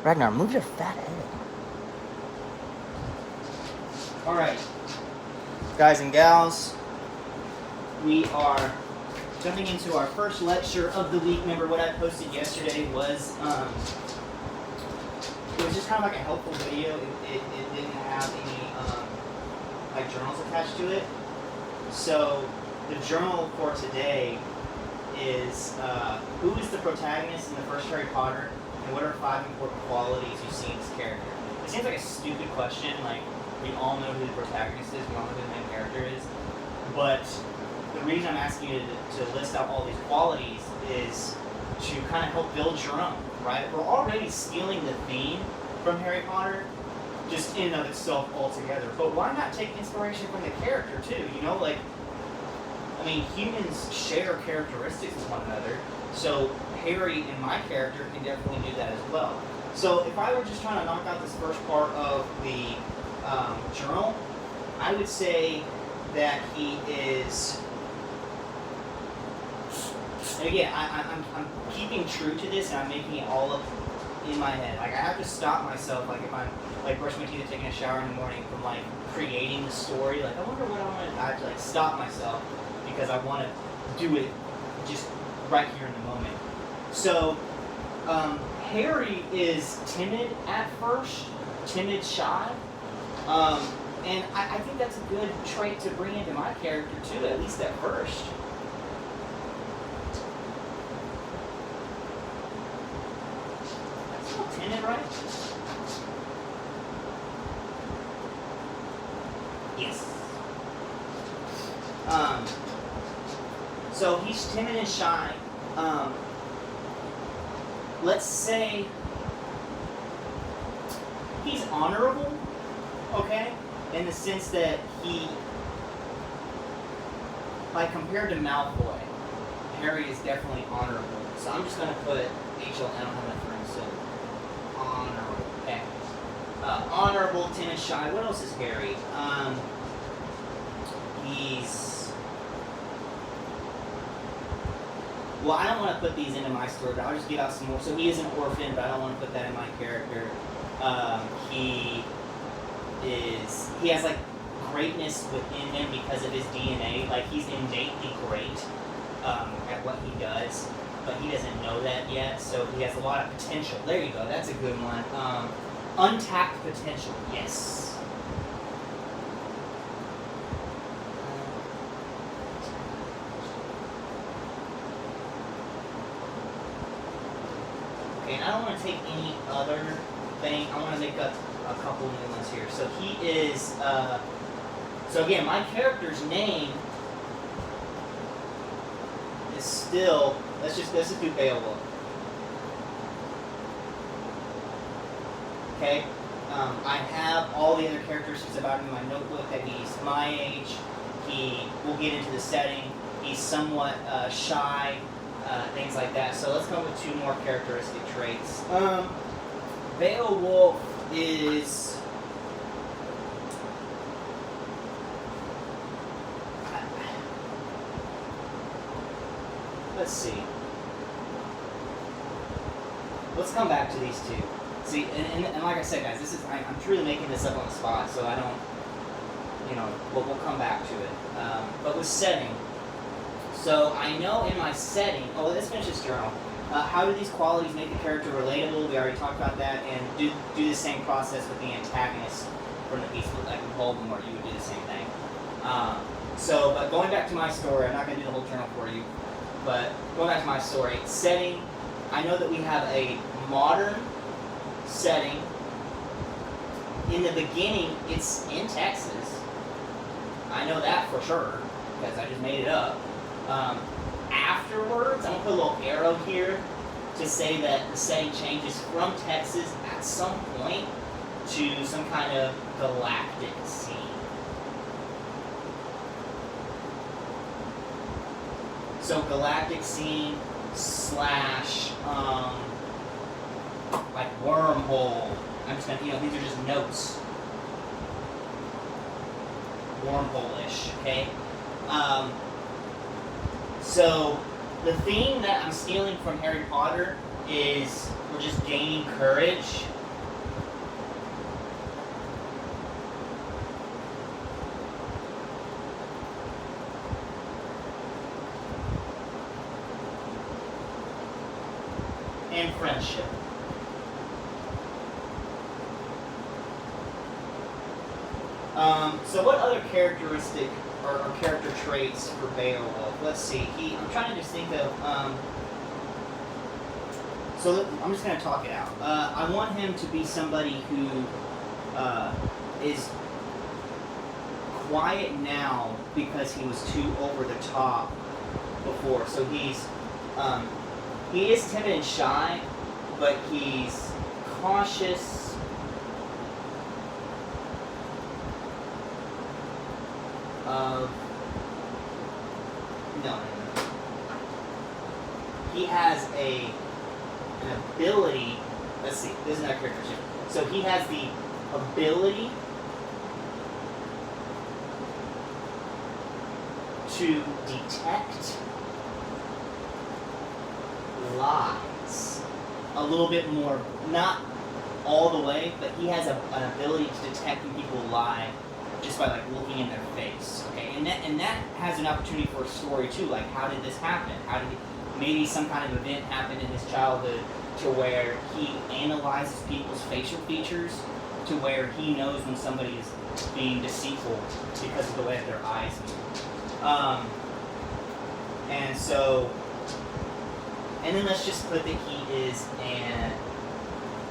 Ragnar, move your fat head. Alright. Guys and gals, we are jumping into our first lecture of the week. Remember what I posted yesterday was, it was just kind of like a helpful video. It didn't have any like journals attached to it. So the journal for today is who is the protagonist in the first Harry Potter, and what are 5 important qualities you see in this character? It seems like a stupid question. Like, we all know who the protagonist is, we all know who the main character is, but the reason I'm asking you to list out all these qualities is to kind of help build your own, right? We're already stealing the theme from Harry Potter, just in and of itself altogether, but why not take inspiration from the character too, you know? Like, I mean, humans share characteristics with one another, so Harry and my character can definitely do that as well. So if I were just trying to knock out this first part of the journal, I would say that he is, and again, I'm keeping true to this, and I'm making it all up in my head. Like, I have to stop myself, like if I'm like brushing my teeth and taking a shower in the morning, from like creating the story. Like, I wonder what I want to. I have to like stop myself because I want to do it just right here in the moment. So, Harry is timid at first, timid, shy, and I think that's a good trait to bring into my character too, at least at first. That's a little timid, right? Yes. So he's timid and shy. Let's say he's honorable, okay? In the sense that he, like compared to Malfoy, Harry is definitely honorable. So I'm just going to put HL, I don't have enough room, so honorable, okay. Honorable, timid, shy. What else is Harry? He's, well, I don't want to put these into my story, but I'll just give out some more. So he is an orphan, but I don't want to put that in my character. He has like greatness within him because of his DNA. Like, he's innately great at what he does, but he doesn't know that yet. So he has a lot of potential. There you go. That's a good one. Untapped potential. Yes. Okay, and I don't want to take any other thing. I want to make up a couple new ones here. So he is, so again, my character's name is still, let's just do Beowulf. Okay, I have all the other characteristics about him in my notebook, that he's my age, we'll get into the setting, he's somewhat shy, things like that. So let's come up with 2 more characteristic traits. Beowulf is, let's see. Let's come back to these 2. See, and like I said, guys, this is, I'm truly making this up on the spot, so I don't, you know, we'll come back to it. But with setting, so I know in my setting, oh, let's finish this journal. How do these qualities make the character relatable? We already talked about that. And do the same process with the antagonist from the piece. Like with Voldemort, you would do the same thing. But going back to my story, I'm not going to do the whole journal for you, but going back to my story, setting, I know that we have a modern setting. In the beginning, it's in Texas. I know that for sure, because I just made it up. Afterwards, I'm going to put a little arrow here to say that the setting changes from Texas at some point to some kind of galactic scene. So galactic scene slash like wormhole. I'm just going to, you know, these are just notes. Wormhole-ish, okay? So the theme that I'm stealing from Harry Potter is we're just gaining courage So what other characteristic or character traits for Beowulf? Let's see. I'm trying to just think of. So I'm just gonna talk it out. I want him to be somebody who is quiet now because he was too over the top before. So he is timid and shy, but he's cautious. No. He has an ability. Let's see. This is not a character sheet. So he has the ability to detect lies a little bit more, not all the way, but he has an ability to detect when people lie just by like looking in their face. Okay, and that has an opportunity for a story too. Like, how did this happen? Maybe some kind of event happened in his childhood to where he analyzes people's facial features to where he knows when somebody is being deceitful because of the way that their eyes move. And then let's just put that he is an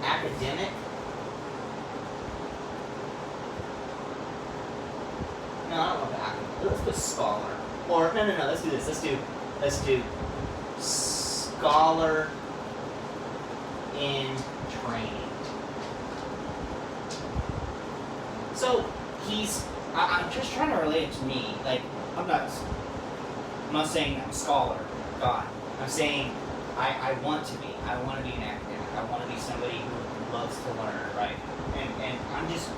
academic. No, I don't want the academic. Let's put scholar. Or no. Let's do this. Let's do scholar in training. So I'm just trying to relate it to me. Like, I'm not saying I'm a scholar, God. I'm saying I want to be. I want to be an academic. I want to be somebody who loves to learn, right? And I'm just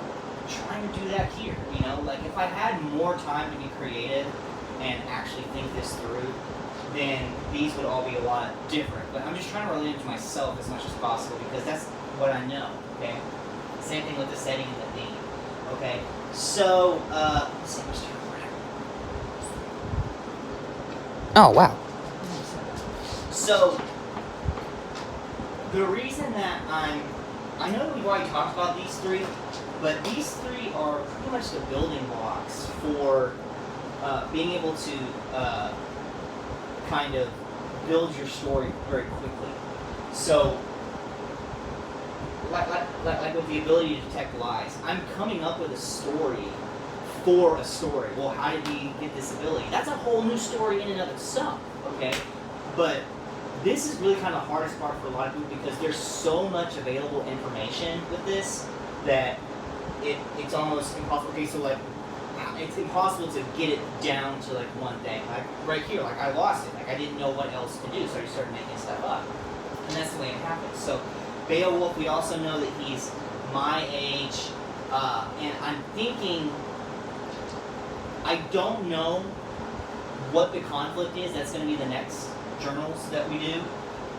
trying to do that here, you know? Like, if I had more time to be creative and actually think this through, then these would all be a lot different. But I'm just trying to relate it to myself as much as possible because that's what I know, okay? Same thing with the setting and the theme, okay? So, let's see, Oh, wow. So, the reason that I know that we've already talked about these three, but these three are pretty much the building blocks for being able to kind of build your story very quickly. So, like with the ability to detect lies, I'm coming up with a story for a story. Well, how did he get this ability? That's a whole new story in and of itself, okay? But this is really kind of the hardest part for a lot of people because there's so much available information with this that it's almost impossible. Okay, so like, it's impossible to get it down to like one thing. Like right here, like I lost it. Like I didn't know what else to do, so I just started making stuff up. And that's the way it happens. So Beowulf, we also know that he's my age, and I'm thinking, I don't know what the conflict is. That's going to be the next journals that we do.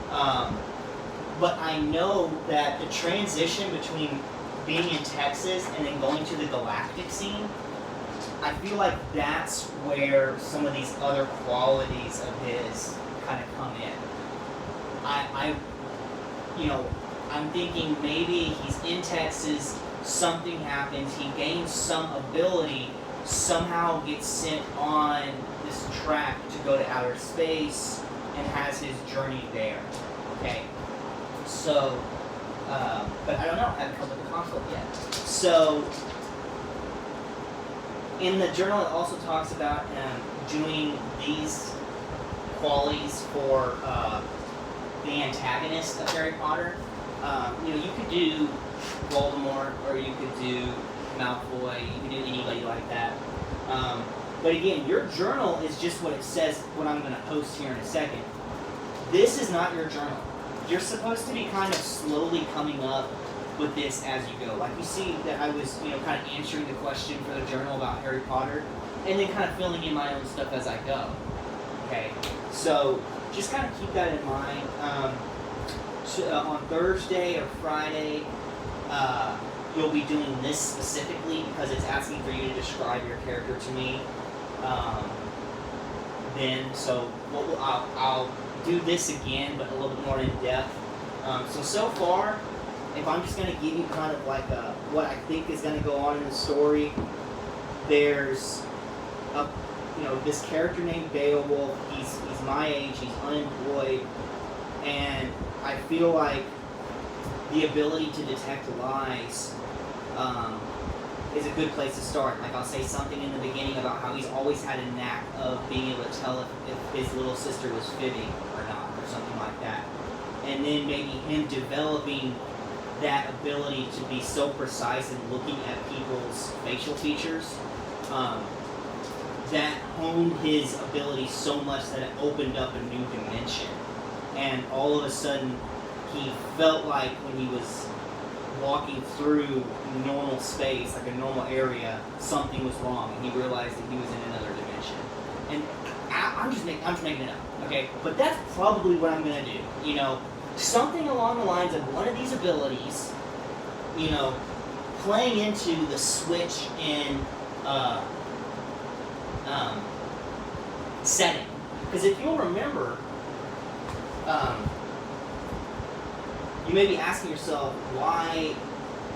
But I know that the transition between being in Texas and then going to the galactic scene, I feel like that's where some of these other qualities of his kind of come in. I'm thinking maybe he's in Texas, something happens, he gains some ability, somehow gets sent on this track to go to outer space and has his journey there. Okay, so, but I don't know, I haven't come up with the conflict yet. So, in the journal it also talks about doing these qualities for the antagonist of Harry Potter. You could do Voldemort, or you could do Malfoy, you could do anybody like that. But again, your journal is just what it says, what I'm going to post here in a second. This is not your journal. You're supposed to be kind of slowly coming up with this as you go. Like you see that I was, kind of answering the question for the journal about Harry Potter, and then kind of filling in my own stuff as I go. Okay, so just kind of keep that in mind. On Thursday or Friday, you'll be doing this specifically because it's asking for you to describe your character to me. I'll do this again, but a little bit more in depth. So far, if I'm just going to give you kind of like what I think is going to go on in the story, there's this character named Beowulf. He's my age. He's unemployed, and I feel like the ability to detect lies is a good place to start. Like, I'll say something in the beginning about how he's always had a knack of being able to tell if his little sister was fibbing or not, or something like that. And then maybe him developing that ability to be so precise in looking at people's facial features, that honed his ability so much that it opened up a new dimension. And all of a sudden, he felt like when he was walking through normal space, like a normal area, something was wrong, and he realized that he was in another dimension. And I'm just making it up, okay? But that's probably what I'm gonna do. Something along the lines of one of these abilities, playing into the switch in setting. Because if you'll remember, you may be asking yourself, why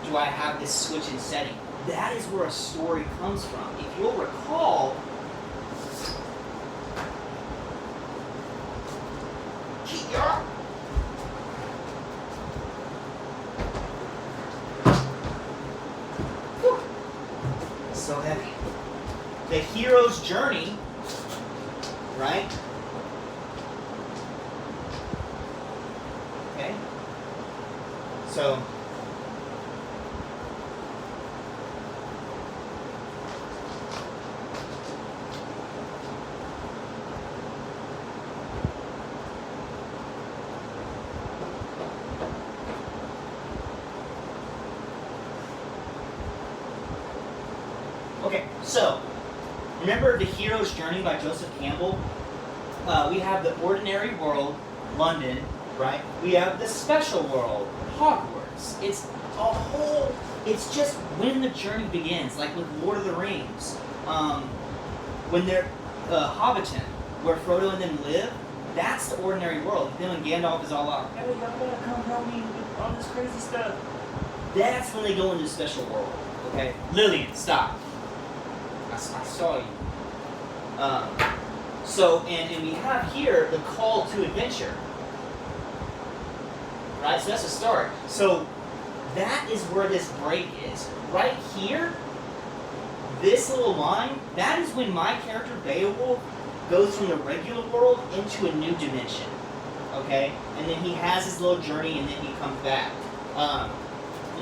do I have this switch in setting? That is where a story comes from. If you'll recall, so heavy. The hero's journey, right? Okay. So, remember The Hero's Journey by Joseph Campbell? We have the ordinary world, London, right? We have the special world, Hogwarts. It's just when the journey begins, like with Lord of the Rings. When they're Hobbiton, where Frodo and them live, that's the ordinary world. Then when Gandalf is all out, hey, y'all gotta come help me with all this crazy stuff. That's when they go into the special world, okay? Lillian, stop. I saw you. And we have here the call to adventure. Right? So that's a start. So that is where this break is. Right here, this little line, that is when my character Beowulf goes from the regular world into a new dimension. Okay? And then he has his little journey and then he comes back. And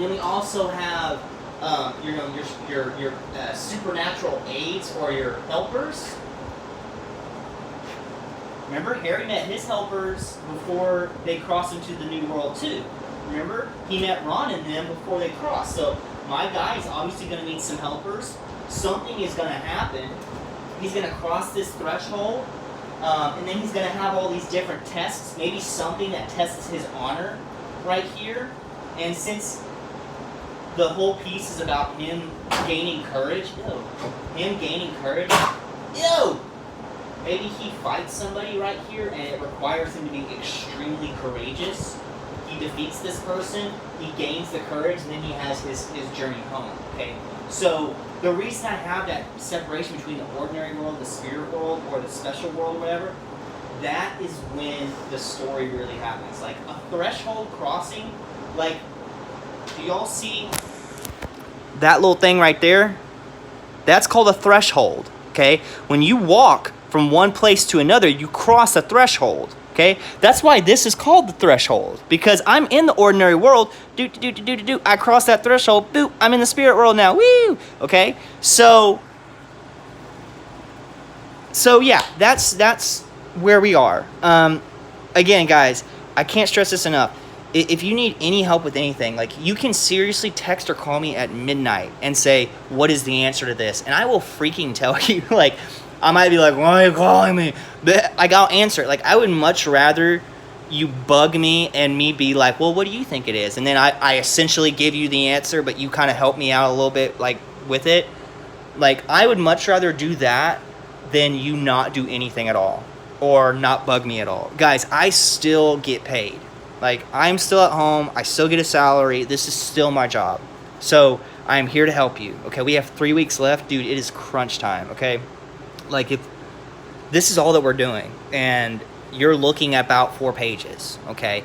then we also have your supernatural aids or your helpers. Remember, Harry met his helpers before they crossed into the new world too. Remember, he met Ron and them before they crossed. So my guy is obviously going to need some helpers. Something is going to happen. He's going to cross this threshold, and then he's going to have all these different tests. Maybe something that tests his honor right here. And since the whole piece is about him gaining courage. Maybe he fights somebody right here and it requires him to be extremely courageous. He defeats this person, he gains the courage, and then he has his journey home. Okay? So the reason I have that separation between the ordinary world, the spirit world, or the special world, or whatever, that is when the story really happens. Like a threshold crossing, like, do y'all see that little thing right there? That's called a threshold, okay? When you walk from one place to another, you cross a threshold, okay? That's why this is called the threshold, because I'm in the ordinary world, I cross that threshold, boop, I'm in the spirit world now, woo, okay? So yeah, that's where we are. Again, guys, I can't stress this enough. If you need any help with anything, like, you can seriously text or call me at midnight and say, what is the answer to this? And I will freaking tell you. Like, I might be like, why are you calling me? But, like, I'll answer it. Like, I would much rather you bug me and me be like, well, what do you think it is? And then I essentially give you the answer, but you kind of help me out a little bit, like, with it. Like, I would much rather do that than you not do anything at all or not bug me at all. Guys, I still get paid. Like, I'm still at home. I still get a salary. This is still my job. So I'm here to help you. Okay, we have 3 weeks left. Dude, it is crunch time, okay? Like, if this is all that we're doing, and you're looking at about 4 pages, okay?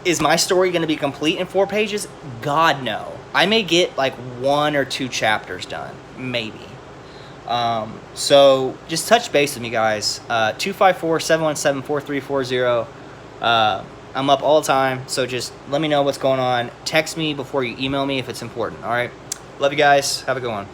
Is my story going to be complete in 4 pages? God, no. I may get like 1 or 2 chapters done, maybe. So just touch base with me, guys. 254-717-4340. I'm up all the time, so just let me know what's going on. Text me before you email me if it's important, all right? Love you guys. Have a good one.